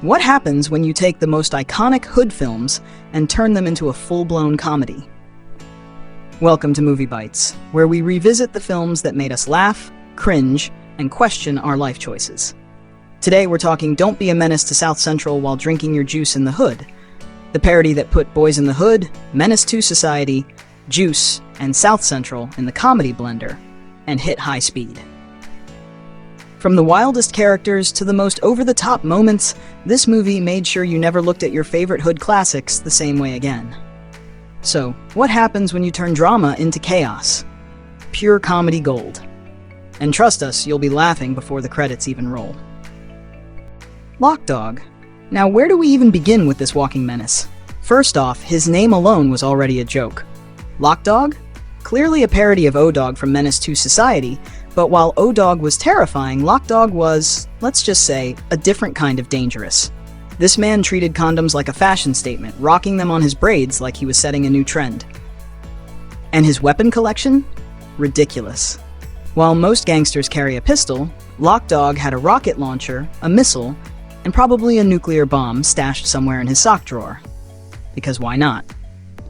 What happens when you take the most iconic hood films and turn them into a full-blown comedy? Welcome to Movie Bites, where we revisit the films that made us laugh, cringe, and question our life choices. Today we're talking Don't Be a Menace to South Central While Drinking Your Juice in the Hood, the parody that put Boyz in the Hood, Menace to Society, Juice, and South Central in the comedy blender, and hit high speed. From the wildest characters to the most over-the-top moments, this movie made sure you never looked at your favorite hood classics the same way again. So, what happens when you turn drama into chaos? Pure comedy gold. And trust us, you'll be laughing before the credits even roll. Loc Dog. Now, where do we even begin with this walking menace? First off, his name alone was already a joke. Loc Dog? Clearly a parody of O-Dog from Menace to Society, but while O-Dog was terrifying, Loc Dog was, let's just say, a different kind of dangerous. This man treated condoms like a fashion statement, rocking them on his braids like he was setting a new trend. And his weapon collection? Ridiculous. While most gangsters carry a pistol, Loc Dog had a rocket launcher, a missile, and probably a nuclear bomb stashed somewhere in his sock drawer. Because why not?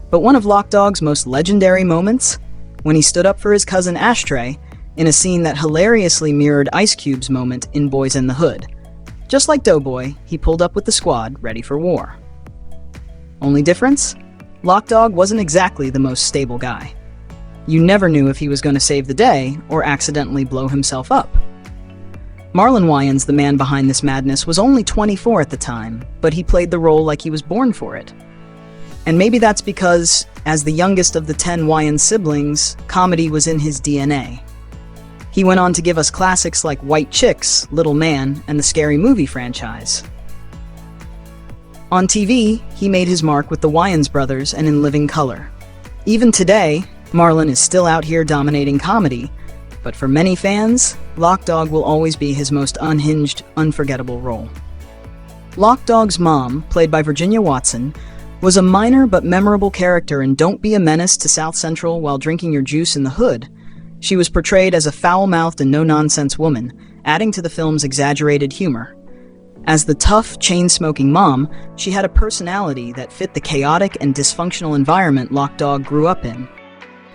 But one of Loc Dog's most legendary moments? When he stood up for his cousin Ashtray in a scene that hilariously mirrored Ice Cube's moment in Boyz n the Hood. Just like Doughboy, he pulled up with the squad, ready for war. Only difference? Loc Dog wasn't exactly the most stable guy. You never knew if he was going to save the day or accidentally blow himself up. Marlon Wayans, the man behind this madness, was only 24 at the time, but he played the role like he was born for it. And maybe that's because, as the youngest of the 10 Wayans siblings, comedy was in his DNA. He went on to give us classics like White Chicks, Little Man, and the Scary Movie franchise. On TV, he made his mark with the Wayans brothers and In Living Color. Even today, Marlon is still out here dominating comedy, but for many fans, Loc Dog will always be his most unhinged, unforgettable role. Loc Dog's mom, played by Virginia Watson, was a minor but memorable character in Don't Be a Menace to South Central While Drinking Your Juice in the Hood. She was portrayed as a foul-mouthed and no-nonsense woman, adding to the film's exaggerated humor. As the tough, chain-smoking mom, she had a personality that fit the chaotic and dysfunctional environment Loc Dog grew up in.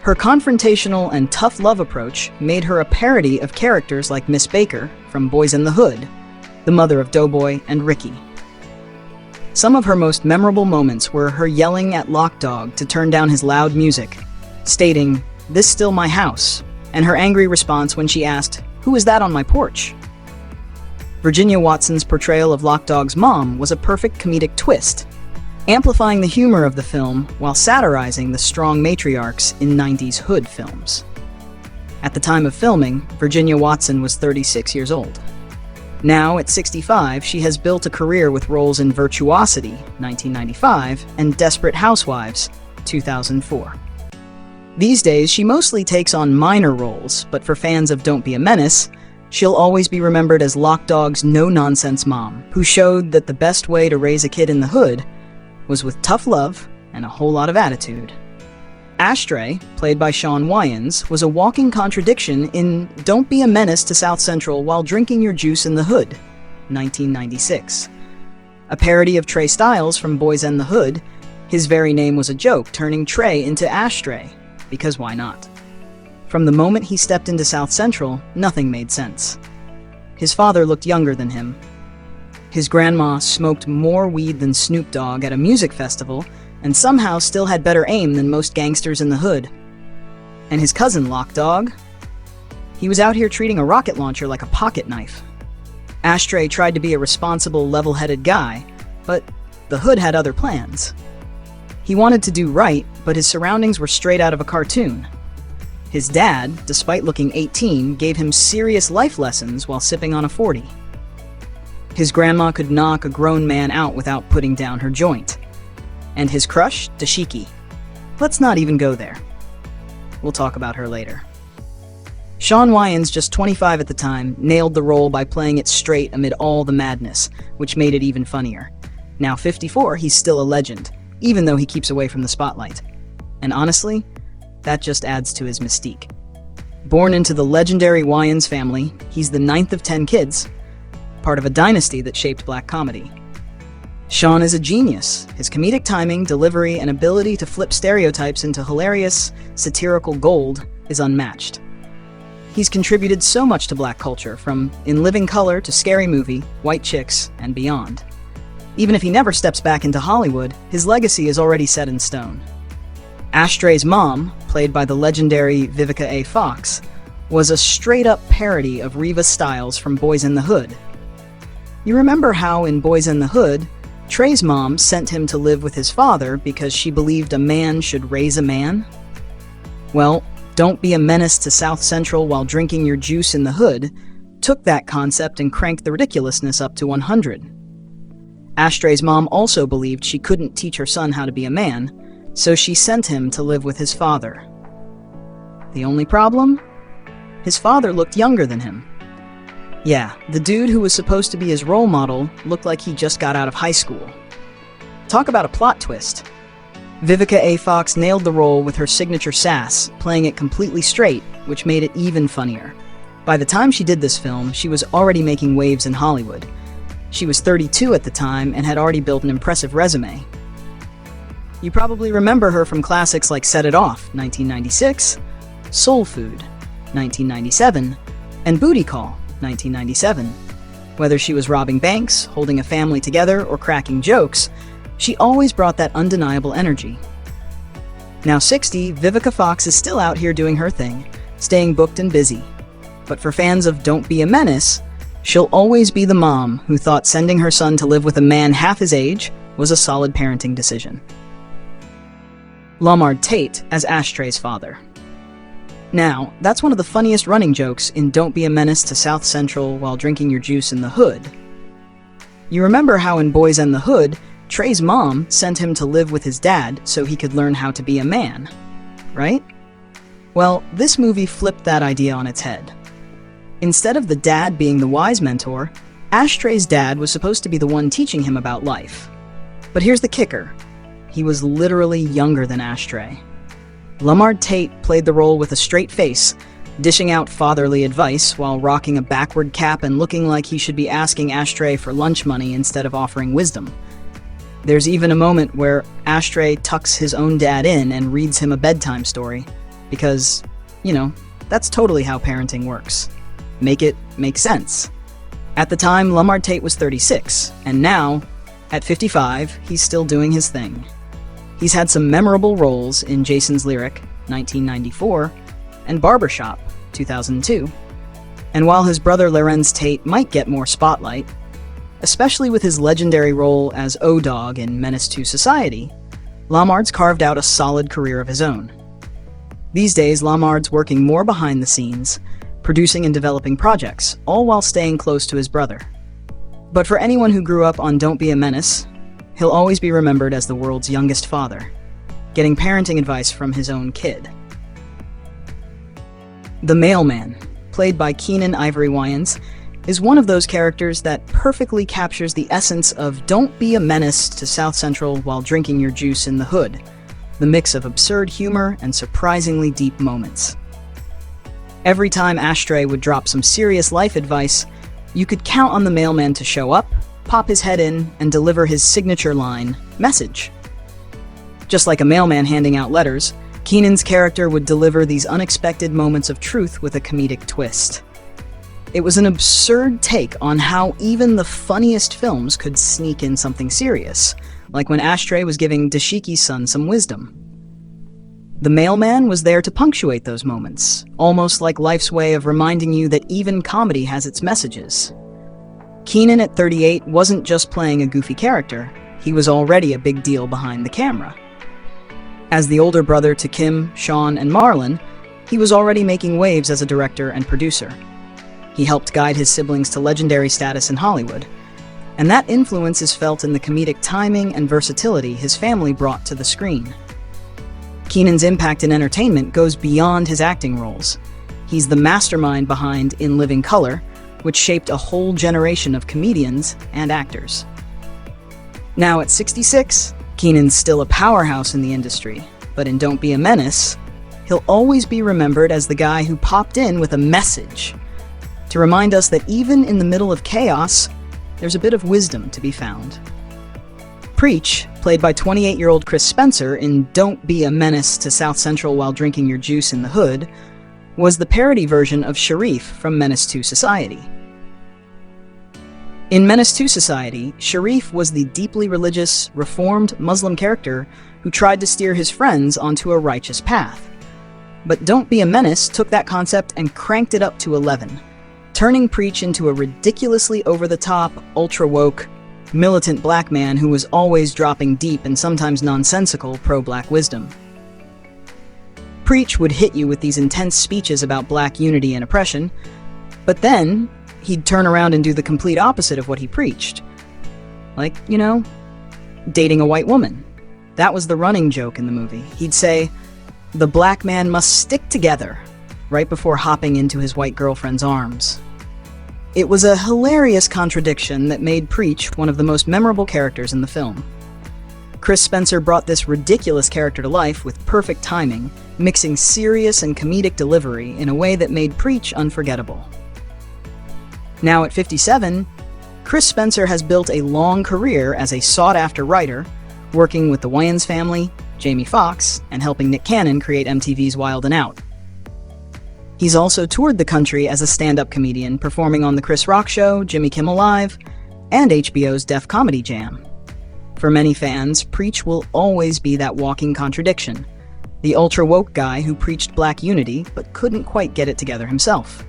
Her confrontational and tough love approach made her a parody of characters like Miss Baker from Boyz n the Hood, the mother of Doughboy and Ricky. Some of her most memorable moments were her yelling at Loc Dog to turn down his loud music, stating, "This still my house," and her angry response when she asked, "Who is that on my porch?" Virginia Watson's portrayal of Loc Dog's mom was a perfect comedic twist, amplifying the humor of the film while satirizing the strong matriarchs in 90s hood films. At the time of filming, Virginia Watson was 36 years old. Now, at 65, she has built a career with roles in Virtuosity, 1995, and Desperate Housewives, 2004. These days, she mostly takes on minor roles, but for fans of Don't Be a Menace, she'll always be remembered as Loc Dog's no-nonsense mom, who showed that the best way to raise a kid in the hood was with tough love and a whole lot of attitude. Ashtray, played by Shawn Wayans, was a walking contradiction in Don't Be a Menace to South Central While Drinking Your Juice in the Hood, 1996. A parody of Trey Styles from Boyz n the Hood, his very name was a joke, turning Trey into Ashtray, because why not? From the moment he stepped into South Central, nothing made sense. His father looked younger than him. His grandma smoked more weed than Snoop Dogg at a music festival, and somehow still had better aim than most gangsters in the hood. And his cousin, Loc Dog? He was out here treating a rocket launcher like a pocket knife. Ashtray tried to be a responsible, level-headed guy, but the hood had other plans. He wanted to do right, but his surroundings were straight out of a cartoon. His dad, despite looking 18, gave him serious life lessons while sipping on a 40. His grandma could knock a grown man out without putting down her joint. And his crush, Dashiki. Let's not even go there. We'll talk about her later. Shawn Wayans, just 25 at the time, nailed the role by playing it straight amid all the madness, which made it even funnier. Now 54, he's still a legend, even though he keeps away from the spotlight. And honestly, that just adds to his mystique. Born into the legendary Wayans family, he's the 9th of 10 kids, part of a dynasty that shaped black comedy. Shawn is a genius. His comedic timing, delivery, and ability to flip stereotypes into hilarious, satirical gold is unmatched. He's contributed so much to black culture, from In Living Color to Scary Movie, White Chicks, and beyond. Even if he never steps back into Hollywood, his legacy is already set in stone. Ashtray's mom, played by the legendary Vivica A. Fox, was a straight-up parody of Reva Stiles from Boyz n the Hood. You remember how in Boyz n the Hood, Trey's mom sent him to live with his father because she believed a man should raise a man? Well, Don't Be a Menace to South Central While Drinking Your Juice in the Hood took that concept and cranked the ridiculousness up to 100. Ashtray's mom also believed she couldn't teach her son how to be a man, so she sent him to live with his father. The only problem? His father looked younger than him. Yeah, the dude who was supposed to be his role model looked like he just got out of high school. Talk about a plot twist. Vivica A. Fox nailed the role with her signature sass, playing it completely straight, which made it even funnier. By the time she did this film, she was already making waves in Hollywood. She was 32 at the time and had already built an impressive resume. You probably remember her from classics like Set It Off, 1996, Soul Food, 1997, and Booty Call, 1997. Whether she was robbing banks, holding a family together, or cracking jokes, she always brought that undeniable energy. Now 60, Vivica Fox is still out here doing her thing, staying booked and busy. But for fans of Don't Be a Menace, she'll always be the mom who thought sending her son to live with a man half his age was a solid parenting decision. Lamar Tate as Ashtray's father. Now, that's one of the funniest running jokes in Don't Be a Menace to South Central While Drinking Your Juice in the Hood. You remember how in Boyz n the Hood, Trey's mom sent him to live with his dad so he could learn how to be a man, right? Well, this movie flipped that idea on its head. Instead of the dad being the wise mentor, Ashtray's dad was supposed to be the one teaching him about life. But here's the kicker. He was literally younger than Ashtray. Lamar Tate played the role with a straight face, dishing out fatherly advice while rocking a backward cap and looking like he should be asking Ashtray for lunch money instead of offering wisdom. There's even a moment where Ashtray tucks his own dad in and reads him a bedtime story, because, that's totally how parenting works. Make it make sense. At the time, Lamar Tate was 36, and now, at 55, he's still doing his thing. He's had some memorable roles in Jason's Lyric, 1994, and Barbershop, 2002. And while his brother Larenz Tate might get more spotlight, especially with his legendary role as O-Dog in Menace to Society, Lamar's carved out a solid career of his own. These days, Lamar's working more behind the scenes, producing and developing projects, all while staying close to his brother. But for anyone who grew up on Don't Be a Menace, he'll always be remembered as the world's youngest father, getting parenting advice from his own kid. The Mailman, played by Keenen Ivory Wayans, is one of those characters that perfectly captures the essence of Don't Be a Menace to South Central While Drinking Your Juice in the Hood, the mix of absurd humor and surprisingly deep moments. Every time Ashtray would drop some serious life advice, you could count on the mailman to show up, pop his head in, and deliver his signature line, message. Just like a mailman handing out letters, Keenan's character would deliver these unexpected moments of truth with a comedic twist. It was an absurd take on how even the funniest films could sneak in something serious, like when Ashtray was giving Dashiki's son some wisdom. The mailman was there to punctuate those moments, almost like life's way of reminding you that even comedy has its messages. Keenen at 38 wasn't just playing a goofy character, he was already a big deal behind the camera. As the older brother to Kim, Shawn, and Marlon, he was already making waves as a director and producer. He helped guide his siblings to legendary status in Hollywood, and that influence is felt in the comedic timing and versatility his family brought to the screen. Keenan's impact in entertainment goes beyond his acting roles. He's the mastermind behind In Living Color, which shaped a whole generation of comedians and actors. Now at 66, Keenan's still a powerhouse in the industry, but in Don't Be a Menace, he'll always be remembered as the guy who popped in with a message to remind us that even in the middle of chaos, there's a bit of wisdom to be found. Preach, played by 28-year-old Chris Spencer in Don't Be a Menace to South Central While Drinking Your Juice in the Hood, was the parody version of Sharif from Menace to Society. In Menace to Society, Sharif was the deeply religious, reformed Muslim character who tried to steer his friends onto a righteous path. But Don't Be a Menace took that concept and cranked it up to 11, turning Preach into a ridiculously over-the-top, ultra-woke, militant black man who was always dropping deep and sometimes nonsensical pro-black wisdom. Preach would hit you with these intense speeches about black unity and oppression, but then he'd turn around and do the complete opposite of what he preached. Like, dating a white woman. That was the running joke in the movie. He'd say, "The black man must stick together," right before hopping into his white girlfriend's arms. It was a hilarious contradiction that made Preach one of the most memorable characters in the film. Chris Spencer brought this ridiculous character to life with perfect timing, mixing serious and comedic delivery in a way that made Preach unforgettable. Now at 57, Chris Spencer has built a long career as a sought-after writer, working with the Wayans family, Jamie Foxx, and helping Nick Cannon create MTV's Wild 'N Out. He's also toured the country as a stand-up comedian, performing on The Chris Rock Show, Jimmy Kimmel Live, and HBO's Def Comedy Jam. For many fans, Preach will always be that walking contradiction, the ultra-woke guy who preached black unity but couldn't quite get it together himself.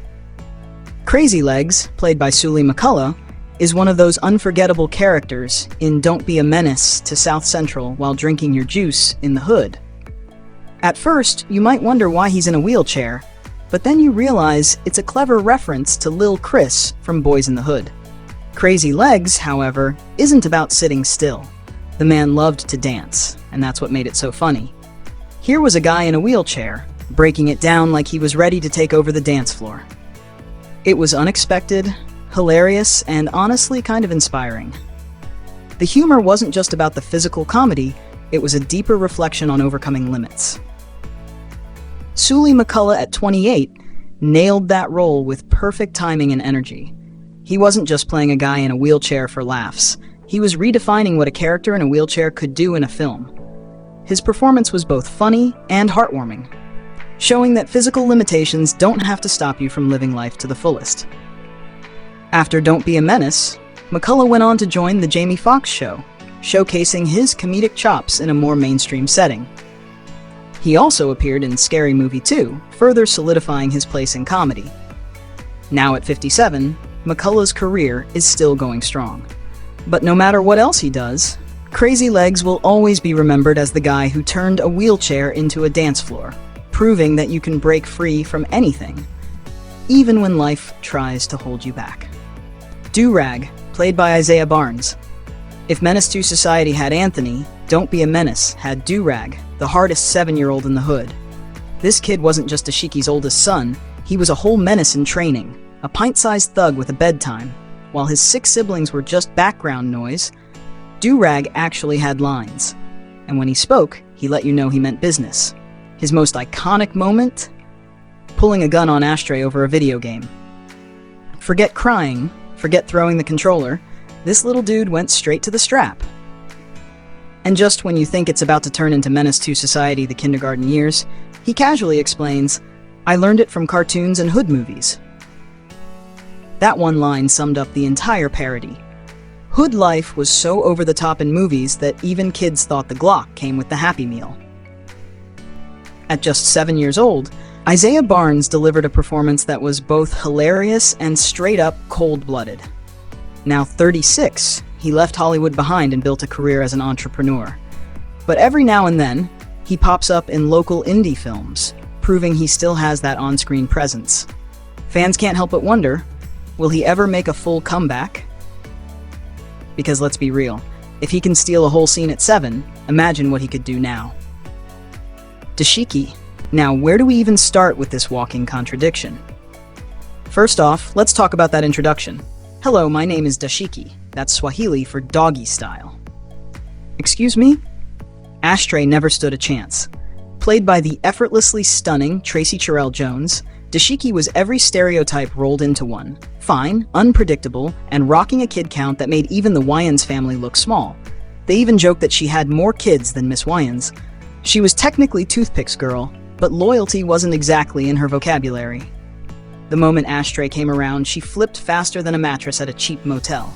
Crazy Legs, played by Sully McCullough, is one of those unforgettable characters in Don't Be a Menace to South Central While Drinking Your Juice in the Hood. At first, you might wonder why he's in a wheelchair, but then you realize it's a clever reference to Lil Chris from Boyz in the Hood. Crazy Legs, however, isn't about sitting still. The man loved to dance, and that's what made it so funny. Here was a guy in a wheelchair, breaking it down like he was ready to take over the dance floor. It was unexpected, hilarious, and honestly kind of inspiring. The humor wasn't just about the physical comedy, it was a deeper reflection on overcoming limits. Sully McCullough at 28 nailed that role with perfect timing and energy. He wasn't just playing a guy in a wheelchair for laughs. He was redefining what a character in a wheelchair could do in a film. His performance was both funny and heartwarming, showing that physical limitations don't have to stop you from living life to the fullest. After Don't Be a Menace, McCullough went on to join The Jamie Foxx Show, showcasing his comedic chops in a more mainstream setting. He also appeared in Scary Movie 2, further solidifying his place in comedy. Now at 57, McCullough's career is still going strong. But no matter what else he does, Crazy Legs will always be remembered as the guy who turned a wheelchair into a dance floor, proving that you can break free from anything, even when life tries to hold you back. Do-Rag, played by Isaiah Barnes. If Menace to Society had Anthony, Don't Be a Menace had Do-Rag, the hardest 7-year-old in the hood. This kid wasn't just Dashiki's oldest son, he was a whole menace in training, a pint-sized thug with a bedtime. While his 6 siblings were just background noise, Do-Rag actually had lines. And when he spoke, he let you know he meant business. His most iconic moment? Pulling a gun on Ashtray over a video game. Forget crying, forget throwing the controller, this little dude went straight to the strap. And just when you think it's about to turn into Menace to Society the kindergarten years, he casually explains, "I learned it from cartoons and hood movies." That one line summed up the entire parody. Hood life was so over the top in movies that even kids thought the Glock came with the Happy Meal. At just 7 years old, Isaiah Barnes delivered a performance that was both hilarious and straight-up cold-blooded. Now 36, he left Hollywood behind and built a career as an entrepreneur. But every now and then, he pops up in local indie films, proving he still has that on-screen presence. Fans can't help but wonder, will he ever make a full comeback? Because let's be real, if he can steal a whole scene at 7, imagine what he could do now. Dashiki. Now, where do we even start with this walking contradiction? First off, let's talk about that introduction. Hello, my name is Dashiki. That's Swahili for doggy style. Excuse me? Ashtray never stood a chance. Played by the effortlessly stunning Tracy Terrell Jones, Dashiki was every stereotype rolled into one. Fine, unpredictable, and rocking a kid count that made even the Wayans family look small. They even joked that she had more kids than Miss Wayans. She was technically Toothpick's girl, but loyalty wasn't exactly in her vocabulary. The moment Ashtray came around, she flipped faster than a mattress at a cheap motel.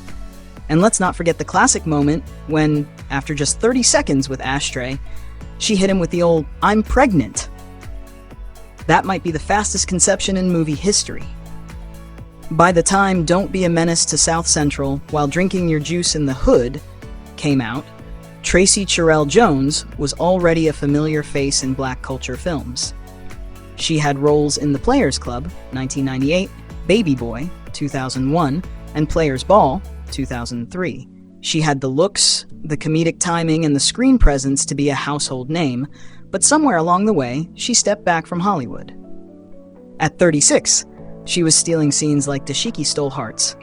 And let's not forget the classic moment when, after just 30 seconds with Ashtray, she hit him with the old, "I'm pregnant." That might be the fastest conception in movie history. By the time Don't Be a Menace to South Central While Drinking Your Juice in the Hood came out, Tracy Cherrelle Jones was already a familiar face in black culture films. She had roles in The Players Club, 1998, Baby Boy, 2001, and Players Ball, 2003. She had the looks, the comedic timing, and the screen presence to be a household name, but somewhere along the way, she stepped back from Hollywood. At 36, she was stealing scenes like Dashiki Stole Hearts.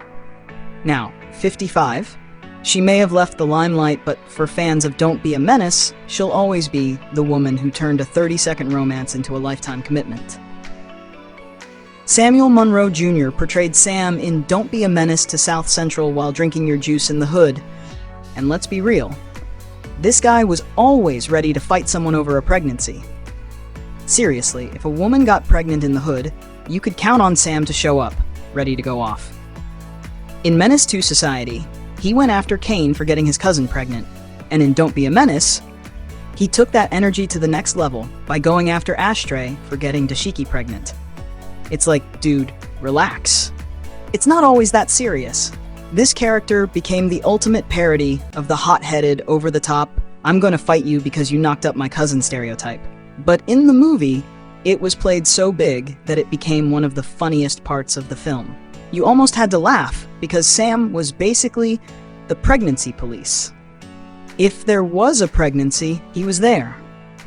Now, 55, she may have left the limelight, but for fans of Don't Be a Menace, she'll always be the woman who turned a 30-second romance into a lifetime commitment. Samuel Monroe Jr. portrayed Sam in Don't Be a Menace to South Central While Drinking Your Juice in the Hood. And let's be real, this guy was always ready to fight someone over a pregnancy. Seriously, if a woman got pregnant in the Hood, you could count on Sam to show up, ready to go off. In Menace to Society, he went after Kane for getting his cousin pregnant, and in Don't Be a Menace, he took that energy to the next level by going after Ashtray for getting Dashiki pregnant. It's like, dude, relax. It's not always that serious. This character became the ultimate parody of the hot-headed, over-the-top, "I'm gonna fight you because you knocked up my cousin" stereotype. But in the movie, it was played so big that it became one of the funniest parts of the film. You almost had to laugh because Sam was basically the pregnancy police. If there was a pregnancy, he was there,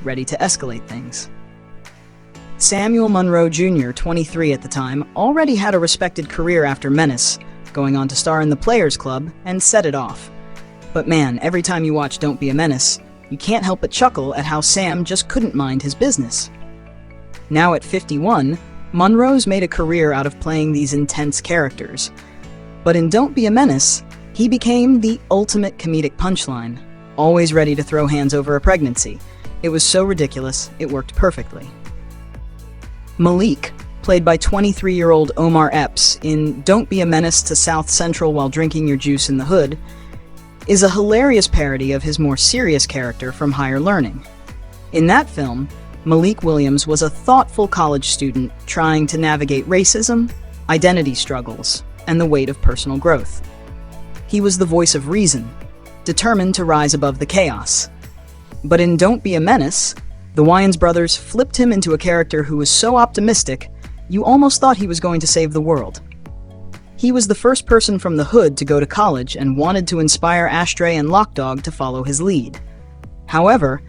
ready to escalate things. Samuel Monroe Jr., 23 at the time, already had a respected career after Menace, going on to star in The Players Club and set it off. But man, every time you watch Don't Be a Menace, you can't help but chuckle at how Sam just couldn't mind his business. Now at 51, Monroe's made a career out of playing these intense characters. But in Don't Be a Menace, he became the ultimate comedic punchline, always ready to throw hands over a pregnancy. It was so ridiculous, it worked perfectly. Malik, played by 23-year-old Omar Epps in Don't Be a Menace to South Central While Drinking Your Juice in the Hood, is a hilarious parody of his more serious character from Higher Learning. In that film, Malik Williams was a thoughtful college student trying to navigate racism, identity struggles, and the weight of personal growth. He was the voice of reason, determined to rise above the chaos. But in Don't Be a Menace, the Wayans brothers flipped him into a character who was so optimistic, you almost thought he was going to save the world. He was the first person from the Hood to go to college and wanted to inspire Ashtray and Loc Dog to follow his lead. However,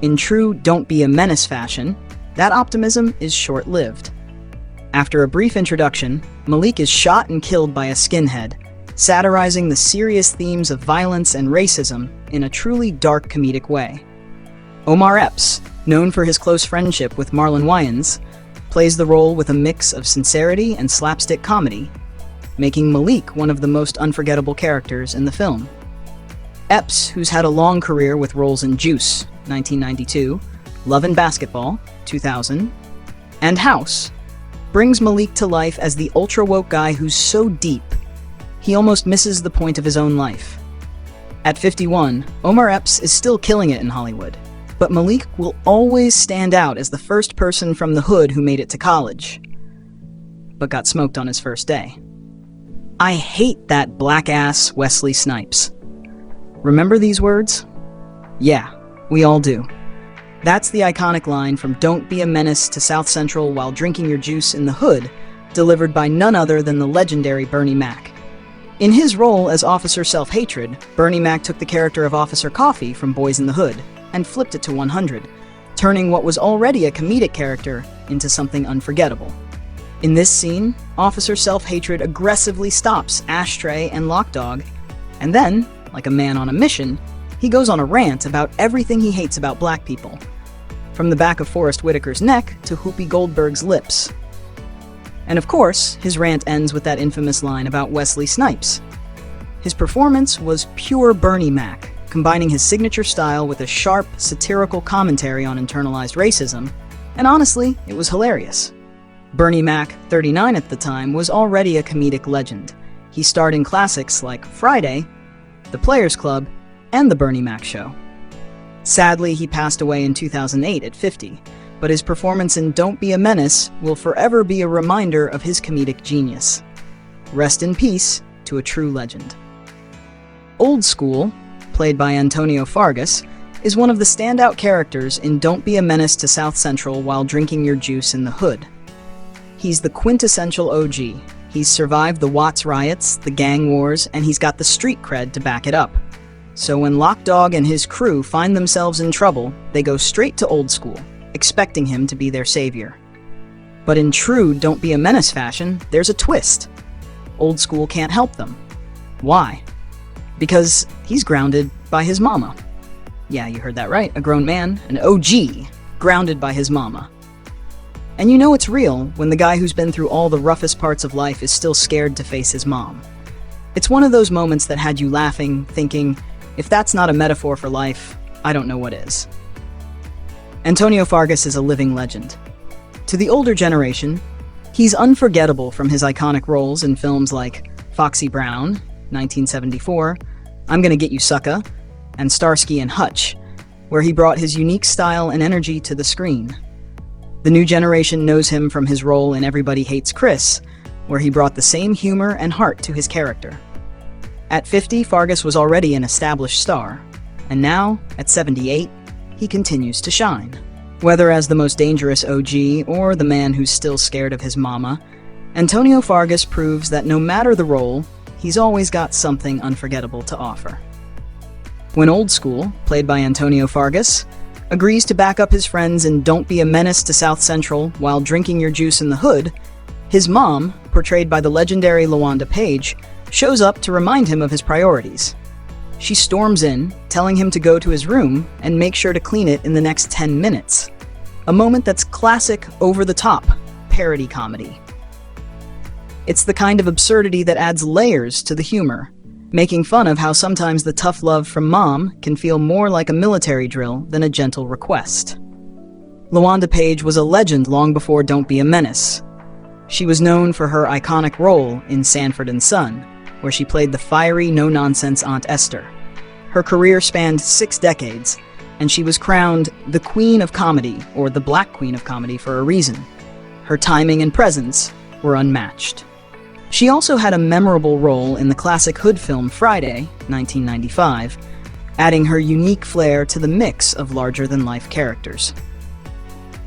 in true Don't Be a Menace fashion, that optimism is short-lived. After a brief introduction, Malik is shot and killed by a skinhead, satirizing the serious themes of violence and racism in a truly dark comedic way. Omar Epps, known for his close friendship with Marlon Wayans, plays the role with a mix of sincerity and slapstick comedy, making Malik one of the most unforgettable characters in the film. Epps, who's had a long career with roles in Juice, 1992, Love and Basketball, 2000, and House, brings Malik to life as the ultra-woke guy who's so deep, he almost misses the point of his own life. At 51, Omar Epps is still killing it in Hollywood, but Malik will always stand out as the first person from the Hood who made it to college, but got smoked on his first day. I hate that black-ass Wesley Snipes. Remember these words? Yeah, we all do. That's the iconic line from Don't Be a Menace to South Central While Drinking Your Juice in the Hood, delivered by none other than the legendary Bernie Mac. In his role as Officer Self-Hatred, Bernie Mac took the character of Officer Coffee from Boyz in the Hood and flipped it to 100, turning what was already a comedic character into something unforgettable. In this scene, Officer Self-Hatred aggressively stops Ashtray and Loc Dog, and then, like a man on a mission, he goes on a rant about everything he hates about black people, from the back of Forrest Whitaker's neck to Whoopi Goldberg's lips. And of course, his rant ends with that infamous line about Wesley Snipes. His performance was pure Bernie Mac, combining his signature style with a sharp, satirical commentary on internalized racism, and honestly, it was hilarious. Bernie Mac, 39 at the time, was already a comedic legend. He starred in classics like Friday, The Players Club, and The Bernie Mac Show. Sadly, he passed away in 2008 at 50, but his performance in Don't Be a Menace will forever be a reminder of his comedic genius. Rest in peace to a true legend. Old School, played by Antonio Fargas, is one of the standout characters in Don't Be a Menace to South Central while drinking your juice in the hood. He's the quintessential OG. He's survived the Watts riots, the gang wars, and he's got the street cred to back it up. So when Loc Dog and his crew find themselves in trouble, they go straight to Old School, expecting him to be their savior. But in true Don't Be a Menace fashion, there's a twist. Old School can't help them. Why? Because he's grounded by his mama. Yeah, you heard that right, a grown man, an OG, grounded by his mama. And you know it's real when the guy who's been through all the roughest parts of life is still scared to face his mom. It's one of those moments that had you laughing, thinking, if that's not a metaphor for life, I don't know what is. Antonio Fargas is a living legend. To the older generation, he's unforgettable from his iconic roles in films like Foxy Brown, 1974, I'm Gonna Get You Sucker, and Starsky and Hutch, where he brought his unique style and energy to the screen. The new generation knows him from his role in Everybody Hates Chris, where he brought the same humor and heart to his character. At 50, Fargas was already an established star, and now, at 78, he continues to shine. Whether as the most dangerous OG or the man who's still scared of his mama, Antonio Fargas proves that no matter the role, he's always got something unforgettable to offer. When Old School, played by Antonio Fargas, agrees to back up his friends in Don't Be a Menace to South Central while drinking your juice in the hood, his mom, portrayed by the legendary LaWanda Page, shows up to remind him of his priorities. She storms in, telling him to go to his room and make sure to clean it in the next 10 minutes. A moment that's classic, over-the-top parody comedy. It's the kind of absurdity that adds layers to the humor, making fun of how sometimes the tough love from mom can feel more like a military drill than a gentle request. LaWanda Page was a legend long before Don't Be a Menace. She was known for her iconic role in Sanford and Son, where she played the fiery, no-nonsense Aunt Esther. Her career spanned 6 decades, and she was crowned the Queen of Comedy, or the Black Queen of Comedy, for a reason. Her timing and presence were unmatched. She also had a memorable role in the classic hood film Friday, 1995, adding her unique flair to the mix of larger-than-life characters.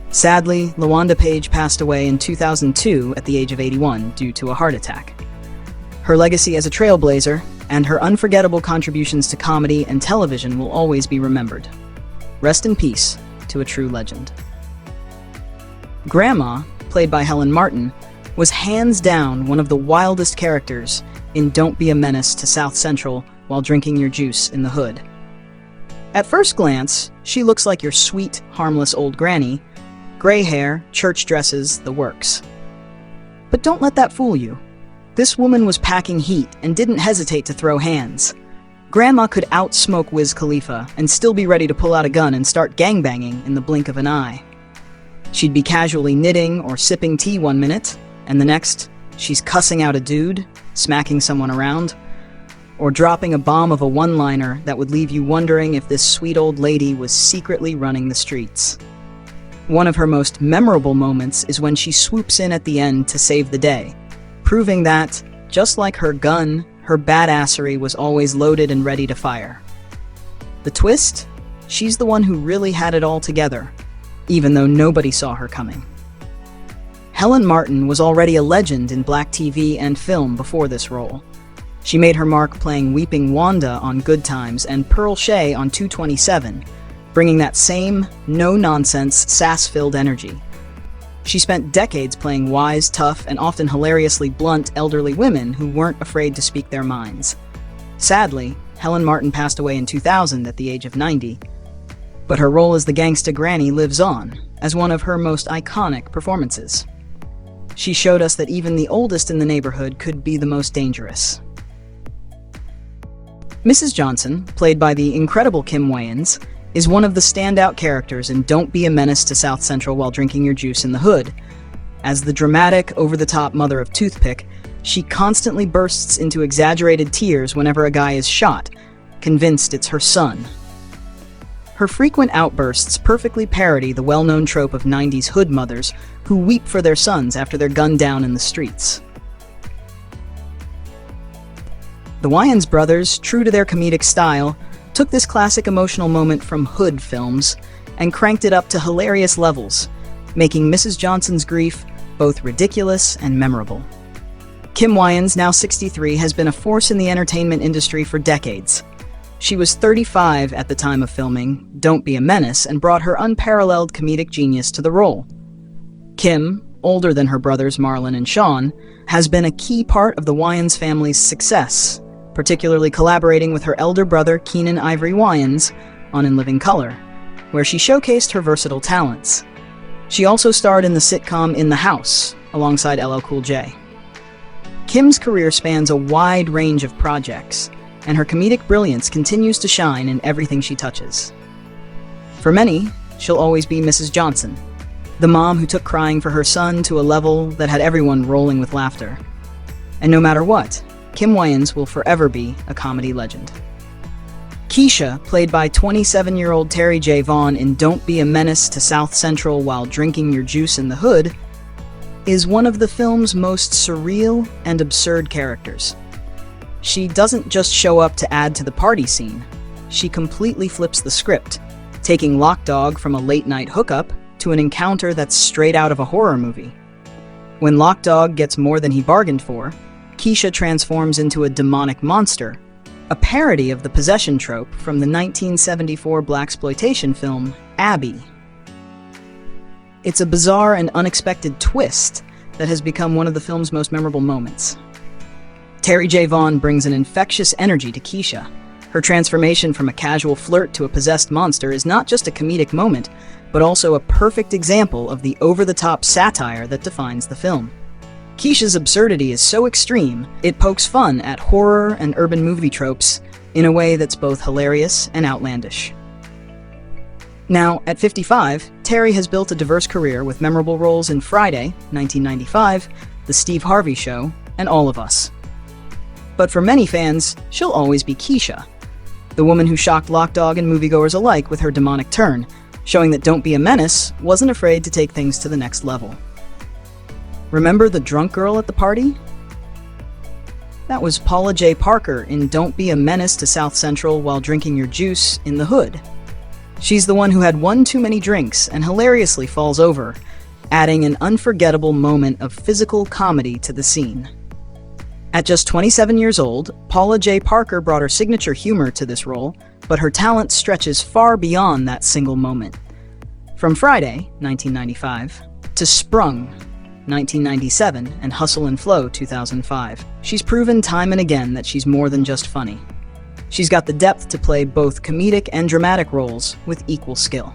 Sadly, LaWanda Page passed away in 2002 at the age of 81 due to a heart attack. Her legacy as a trailblazer and her unforgettable contributions to comedy and television will always be remembered. Rest in peace to a true legend. Grandma, played by Helen Martin, was hands down one of the wildest characters in Don't Be a Menace to South Central while drinking your juice in the hood. At first glance, she looks like your sweet, harmless old granny, gray hair, church dresses, the works. But don't let that fool you. This woman was packing heat and didn't hesitate to throw hands. Grandma could outsmoke Wiz Khalifa and still be ready to pull out a gun and start gangbanging in the blink of an eye. She'd be casually knitting or sipping tea one minute, and the next, she's cussing out a dude, smacking someone around, or dropping a bomb of a one-liner that would leave you wondering if this sweet old lady was secretly running the streets. One of her most memorable moments is when she swoops in at the end to save the day, proving that, just like her gun, her badassery was always loaded and ready to fire. The twist? She's the one who really had it all together, even though nobody saw her coming. Helen Martin was already a legend in black TV and film before this role. She made her mark playing Weeping Wanda on Good Times and Pearl Shea on 227, bringing that same, no-nonsense, sass-filled energy. She spent decades playing wise, tough, and often hilariously blunt elderly women who weren't afraid to speak their minds. Sadly, Helen Martin passed away in 2000 at the age of 90, but her role as the gangsta granny lives on as one of her most iconic performances. She showed us that even the oldest in the neighborhood could be the most dangerous. Mrs. Johnson, played by the incredible Kim Wayans, is one of the standout characters in Don't Be a Menace to South Central While Drinking Your Juice in the Hood. As the dramatic, over-the-top mother of Toothpick, she constantly bursts into exaggerated tears whenever a guy is shot, convinced it's her son. Her frequent outbursts perfectly parody the well-known trope of 90s hood mothers who weep for their sons after they're gunned down in the streets. The Wayans brothers, true to their comedic style, took this classic emotional moment from hood films and cranked it up to hilarious levels, making Mrs. Johnson's grief both ridiculous and memorable. Kim Wayans, now 63, has been a force in the entertainment industry for decades. She was 35 at the time of filming Don't Be a Menace and brought her unparalleled comedic genius to the role. Kim, older than her brothers Marlon and Shawn, has been a key part of the Wayans family's success, particularly collaborating with her elder brother Keenen Ivory Wayans on In Living Color, where she showcased her versatile talents. She also starred in the sitcom In the House, alongside LL Cool J. Kim's career spans a wide range of projects, and her comedic brilliance continues to shine in everything she touches. For many, she'll always be Mrs. Johnson, the mom who took crying for her son to a level that had everyone rolling with laughter. And no matter what, Kim Wayans will forever be a comedy legend. Kesha, played by 27-year-old Terry J. Vaughn in Don't Be a Menace to South Central While Drinking Your Juice in the Hood, is one of the film's most surreal and absurd characters. She doesn't just show up to add to the party scene. She completely flips the script, taking Loc Dog from a late-night hookup to an encounter that's straight out of a horror movie. When Loc Dog gets more than he bargained for, Kesha transforms into a demonic monster, a parody of the possession trope from the 1974 blaxploitation film Abby. It's a bizarre and unexpected twist that has become one of the film's most memorable moments. Terry J. Vaughn brings an infectious energy to Kesha. Her transformation from a casual flirt to a possessed monster is not just a comedic moment, but also a perfect example of the over-the-top satire that defines the film. Kesha's absurdity is so extreme, it pokes fun at horror and urban movie tropes in a way that's both hilarious and outlandish. Now, at 55, Terry has built a diverse career with memorable roles in Friday, 1995, The Steve Harvey Show, and All of Us. But for many fans, she'll always be Kesha, the woman who shocked Loc Dog and moviegoers alike with her demonic turn, showing that Don't Be a Menace wasn't afraid to take things to the next level. Remember the drunk girl at the party? That was Paula J. Parker in Don't Be a Menace to South Central While Drinking Your Juice in the Hood. She's the one who had one too many drinks and hilariously falls over, adding an unforgettable moment of physical comedy to the scene. At just 27 years old, Paula J. Parker brought her signature humor to this role, but her talent stretches far beyond that single moment. From Friday, 1995, to Sprung, 1997, and Hustle and Flow, 2005, she's proven time and again that she's more than just funny. She's got the depth to play both comedic and dramatic roles with equal skill.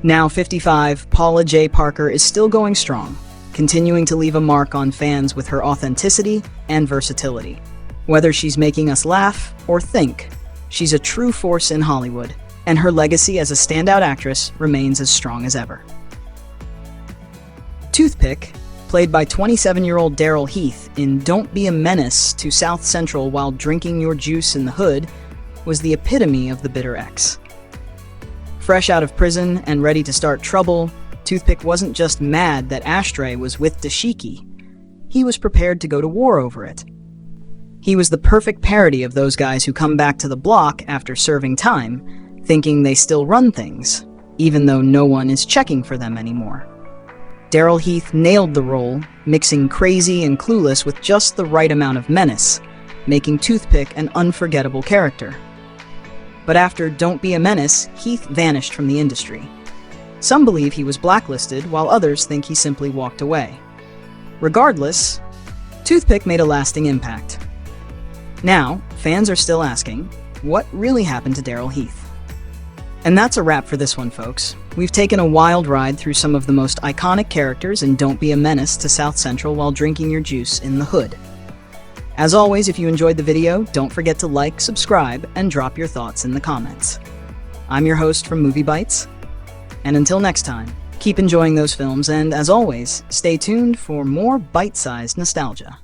Now 55, Paula J. Parker is still going strong, continuing to leave a mark on fans with her authenticity and versatility. Whether she's making us laugh or think, she's a true force in Hollywood, and her legacy as a standout actress remains as strong as ever. Toothpick, played by 27-year-old Daryl Heath in Don't Be a Menace to South Central While Drinking Your Juice in the Hood, was the epitome of the bitter ex. Fresh out of prison and ready to start trouble, Toothpick wasn't just mad that Ashtray was with Dashiki. He was prepared to go to war over it. He was the perfect parody of those guys who come back to the block after serving time, thinking they still run things, even though no one is checking for them anymore. Daryl Heath nailed the role, mixing crazy and clueless with just the right amount of menace, making Toothpick an unforgettable character. But after Don't Be a Menace, Heath vanished from the industry. Some believe he was blacklisted, while others think he simply walked away. Regardless, Toothpick made a lasting impact. Now, fans are still asking, what really happened to Daryl Heath? And that's a wrap for this one, folks. We've taken a wild ride through some of the most iconic characters in Don't Be a Menace to South Central While Drinking Your Juice in the Hood. As always, if you enjoyed the video, don't forget to like, subscribe, and drop your thoughts in the comments. I'm your host from Movie Bites, and until next time, keep enjoying those films, and as always, stay tuned for more bite-sized nostalgia.